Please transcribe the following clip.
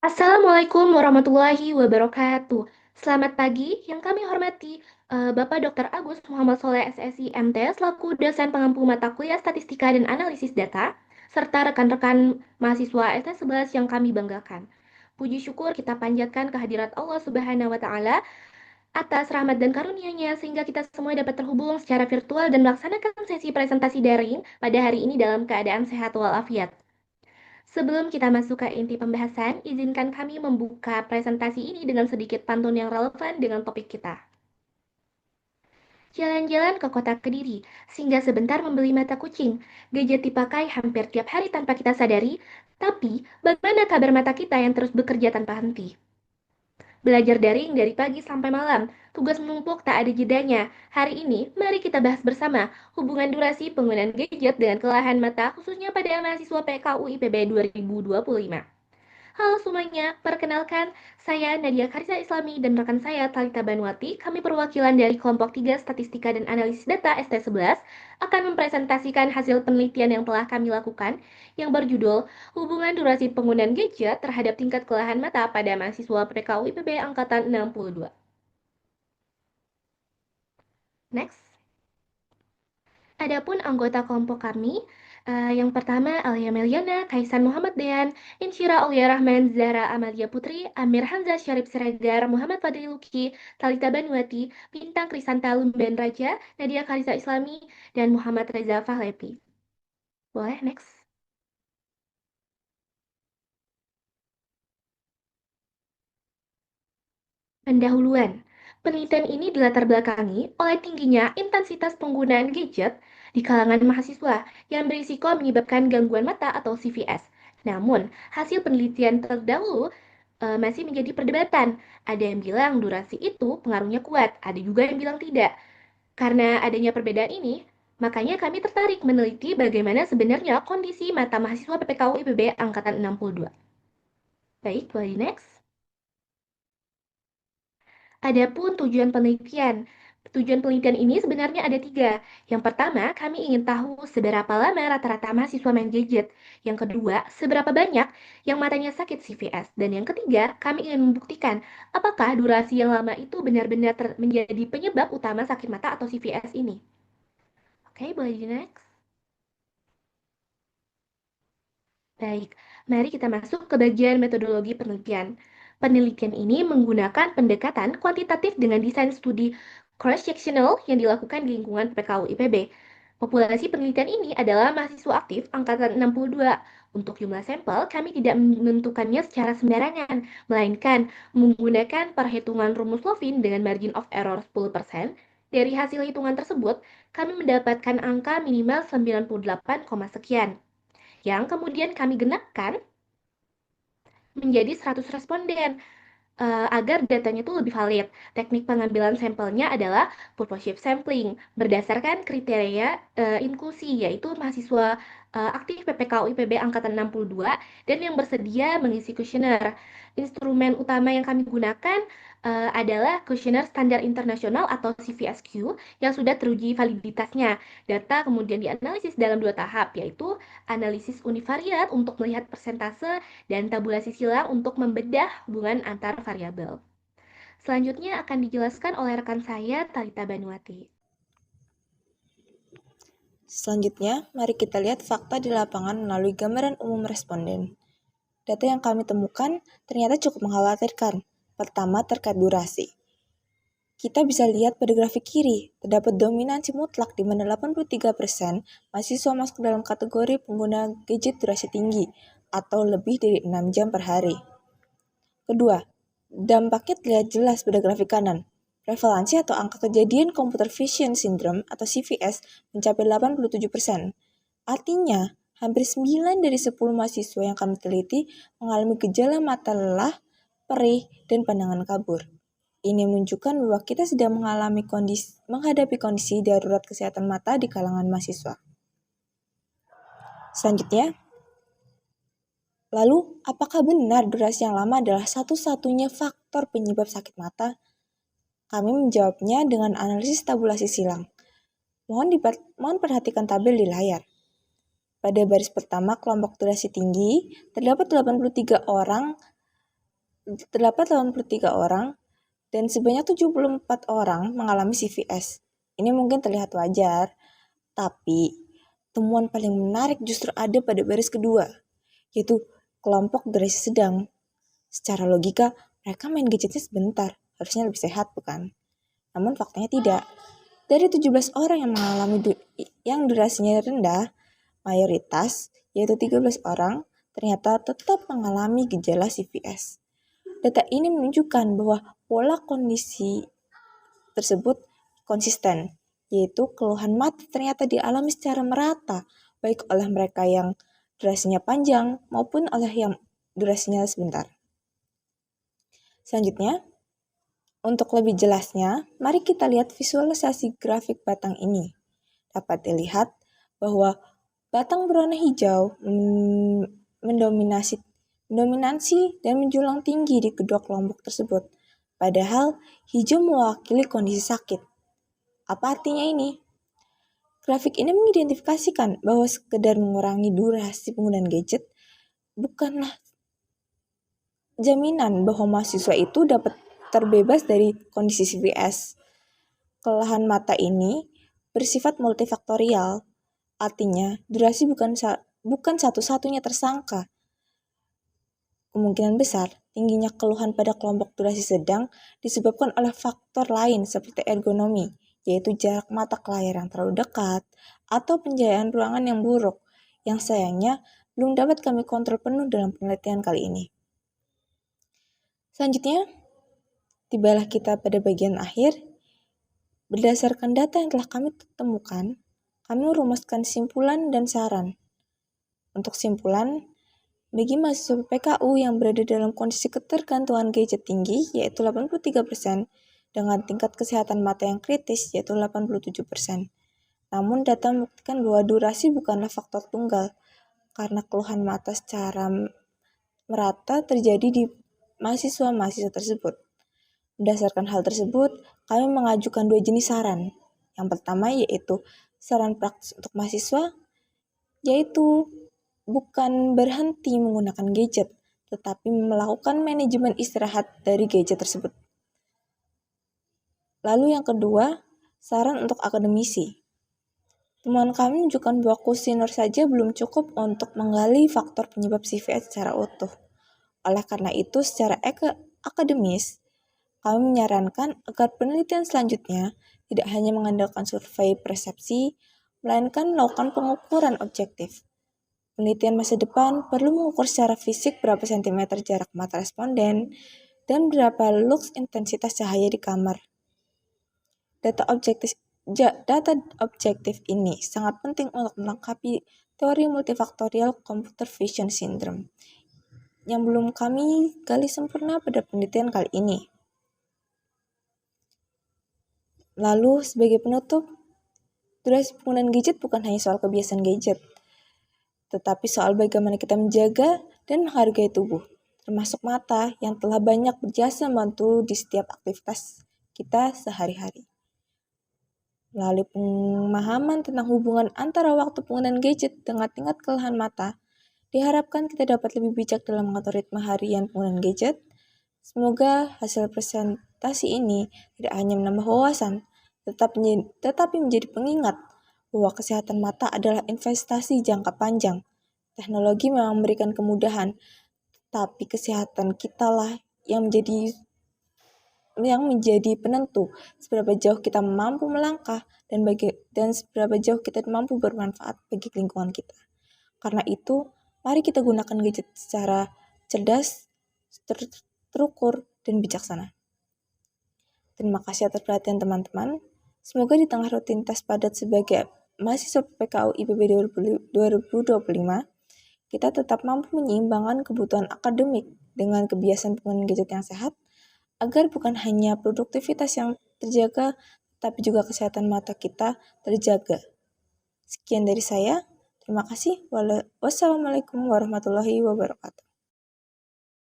Assalamualaikum warahmatullahi wabarakatuh. Selamat pagi yang kami hormati Bapak Dr. Agus Muhammad Soleh SSI MT selaku dosen pengampu mata kuliah Statistika dan Analisis Data serta rekan-rekan mahasiswa ST11 yang kami banggakan. Puji syukur kita panjatkan kehadirat Allah Subhanahu wa taala atas rahmat dan karunia-Nya sehingga kita semua dapat terhubung secara virtual dan melaksanakan sesi presentasi daring pada hari ini dalam keadaan sehat walafiat. Sebelum kita masuk ke inti pembahasan, izinkan kami membuka presentasi ini dengan sedikit pantun yang relevan dengan topik kita. Jalan-jalan ke kota Kediri, singgah sebentar membeli mata kucing. Gadget dipakai hampir tiap hari tanpa kita sadari, tapi bagaimana kabar mata kita yang terus bekerja tanpa henti? Belajar daring dari pagi sampai malam, tugas menumpuk tak ada jedanya. Hari ini, mari kita bahas bersama hubungan durasi penggunaan gadget dengan kelelahan mata khususnya pada mahasiswa PKU IPB 2025. Halo semuanya, perkenalkan saya Nadia Karisa Islami dan rekan saya Talita Banwati. Kami perwakilan dari kelompok 3 Statistika dan Analisis Data ST11 akan mempresentasikan hasil penelitian yang telah kami lakukan yang berjudul Hubungan Durasi Penggunaan Gadget terhadap Tingkat Kelelahan Mata pada Mahasiswa PKU IPB Angkatan 62. Next. Adapun anggota kelompok kami, yang pertama Alia Meliana, Kaisan Muhammad Dean, Insyira Aulia Rahman, Zahra Amalia Putri, Amir Hamzah Syarif Siregar, Muhammad Fadli Luki, Talita Banwati, Bintang Krisanta Lumben Raja, Nadia Karisa Islami, dan Muhammad Reza Fahlepi. Boleh, next. Pendahuluan. Penelitian ini dilatar belakangi oleh tingginya intensitas penggunaan gadget di kalangan mahasiswa yang berisiko menyebabkan gangguan mata atau CVS. Namun, hasil penelitian terdahulu masih menjadi perdebatan. Ada yang bilang durasi itu pengaruhnya kuat, ada juga yang bilang tidak. Karena adanya perbedaan ini, makanya kami tertarik meneliti bagaimana sebenarnya kondisi mata mahasiswa PPKU IPB Angkatan 62. Baik, boleh di next. Adapun tujuan penelitian. Tujuan penelitian ini sebenarnya ada tiga. Yang pertama, kami ingin tahu seberapa lama rata-rata mahasiswa main gadget. Yang kedua, seberapa banyak yang matanya sakit CVS. Dan yang ketiga, kami ingin membuktikan apakah durasi yang lama itu benar-benar menjadi penyebab utama sakit mata atau CVS ini. Oke, boleh di next. Baik, mari kita masuk ke bagian metodologi penelitian. Penelitian ini menggunakan pendekatan kuantitatif dengan desain studi cross-sectional yang dilakukan di lingkungan PKU IPB. Populasi penelitian ini adalah mahasiswa aktif angkatan 62. Untuk jumlah sampel, kami tidak menentukannya secara sembarangan, melainkan menggunakan perhitungan rumus Lovin dengan margin of error 10%. Dari hasil hitungan tersebut, kami mendapatkan angka minimal 98, sekian yang kemudian kami genapkan menjadi 100 responden agar datanya itu lebih valid. Teknik pengambilan sampelnya adalah purposive sampling berdasarkan kriteria inklusi, yaitu mahasiswa aktif PPKU IPB Angkatan 62 dan yang bersedia mengisi kuesioner. Instrumen utama yang kami gunakan adalah kuesioner standar internasional atau CVSQ yang sudah teruji validitasnya. Data kemudian dianalisis dalam dua tahap, yaitu analisis univariat untuk melihat persentase dan tabulasi silang untuk membedah hubungan antar variabel. Selanjutnya akan dijelaskan oleh rekan saya, Talita Banwati. Selanjutnya, mari kita lihat fakta di lapangan melalui gambaran umum responden. Data yang kami temukan ternyata cukup mengkhawatirkan. Pertama, terkait durasi. Kita bisa lihat pada grafik kiri, terdapat dominansi mutlak di mana 83% mahasiswa masuk dalam kategori pengguna gadget durasi tinggi atau lebih dari 6 jam per hari. Kedua, dampaknya terlihat jelas pada grafik kanan. Prevalensi atau angka kejadian computer vision syndrome atau CVS mencapai 87%. Artinya, hampir 9 dari 10 mahasiswa yang kami teliti mengalami gejala mata lelah, perih, dan pandangan kabur. Ini menunjukkan bahwa kita sedang menghadapi kondisi darurat kesehatan mata di kalangan mahasiswa. Selanjutnya, lalu apakah benar durasi yang lama adalah satu-satunya faktor penyebab sakit mata? Kami menjawabnya dengan analisis tabulasi silang. Mohon perhatikan tabel di layar. Pada baris pertama kelompok durasi tinggi, terdapat 83 orang terdapat 83 orang dan sebanyak 74 orang mengalami CVS. Ini mungkin terlihat wajar, tapi temuan paling menarik justru ada pada baris kedua, yaitu kelompok durasi sedang. Secara logika, mereka main gadgetnya sebentar, harusnya lebih sehat bukan? Namun faktanya tidak. Dari 17 orang yang mengalami yang durasinya rendah, mayoritas, yaitu 13 orang, ternyata tetap mengalami gejala CVS. Data ini menunjukkan bahwa pola kondisi tersebut konsisten, yaitu keluhan mata ternyata dialami secara merata, baik oleh mereka yang durasinya panjang maupun oleh yang durasinya sebentar. Selanjutnya, untuk lebih jelasnya, mari kita lihat visualisasi grafik batang ini. Dapat dilihat bahwa batang berwarna hijau mendominasi dan menjulang tinggi di kedua kelompok tersebut. Padahal hijau mewakili kondisi sakit. Apa artinya ini? Grafik ini mengidentifikasikan bahwa sekedar mengurangi durasi penggunaan gadget bukanlah jaminan bahwa mahasiswa itu dapat terbebas dari kondisi CVS. Kelelahan mata ini bersifat multifaktorial, artinya durasi bukan satu-satunya tersangka. Kemungkinan besar, tingginya keluhan pada kelompok durasi sedang disebabkan oleh faktor lain seperti ergonomi, yaitu jarak mata ke layar yang terlalu dekat, atau pencahayaan ruangan yang buruk, yang sayangnya belum dapat kami kontrol penuh dalam penelitian kali ini. Selanjutnya, tibalah kita pada bagian akhir. Berdasarkan data yang telah kami temukan, kami merumuskan simpulan dan saran. Untuk simpulan, bagi mahasiswa PKU yang berada dalam kondisi ketergantungan gadget tinggi, yaitu 83%, dengan tingkat kesehatan mata yang kritis, yaitu 87%. Namun data membuktikan bahwa durasi bukanlah faktor tunggal, karena keluhan mata secara merata terjadi di mahasiswa-mahasiswa tersebut. Berdasarkan hal tersebut, kami mengajukan 2 jenis saran. Yang pertama yaitu saran praktis untuk mahasiswa, yaitu bukan berhenti menggunakan gadget, tetapi melakukan manajemen istirahat dari gadget tersebut. Lalu yang kedua, saran untuk akademisi. Temuan kami menunjukkan bahwa kuesioner saja belum cukup untuk menggali faktor penyebab CVS secara utuh. Oleh karena itu, secara akademis, kami menyarankan agar penelitian selanjutnya tidak hanya mengandalkan survei persepsi, melainkan melakukan pengukuran objektif. Penelitian masa depan perlu mengukur secara fisik berapa sentimeter jarak mata responden dan berapa lux intensitas cahaya di kamar. Data objektif ini sangat penting untuk melengkapi teori multifaktorial computer vision syndrome yang belum kami gali sempurna pada penelitian kali ini. Lalu, sebagai penutup, durasi penggunaan gadget bukan hanya soal kebiasaan gadget, tetapi soal bagaimana kita menjaga dan menghargai tubuh, termasuk mata yang telah banyak berjasa membantu di setiap aktivitas kita sehari-hari. Melalui pemahaman tentang hubungan antara waktu penggunaan gadget dengan tingkat kelelahan mata, diharapkan kita dapat lebih bijak dalam mengatur ritme harian penggunaan gadget. Semoga hasil presentasi ini tidak hanya menambah wawasan, tetapi menjadi pengingat bahwa kesehatan mata adalah investasi jangka panjang. Teknologi memang memberikan kemudahan, tapi kesehatan kita lah yang menjadi penentu seberapa jauh kita mampu melangkah dan seberapa jauh kita mampu bermanfaat bagi lingkungan kita. Karena itu, mari kita gunakan gadget secara cerdas, terukur, dan bijaksana. Terima kasih atas perhatian teman-teman. Semoga di tengah rutinitas padat sebagai mahasiswa PPKU IPB 2025, kita tetap mampu menyeimbangkan kebutuhan akademik dengan kebiasaan penggunaan gadget yang sehat, agar bukan hanya produktivitas yang terjaga, tapi juga kesehatan mata kita terjaga. Sekian dari saya. Terima kasih. Wassalamualaikum warahmatullahi wabarakatuh.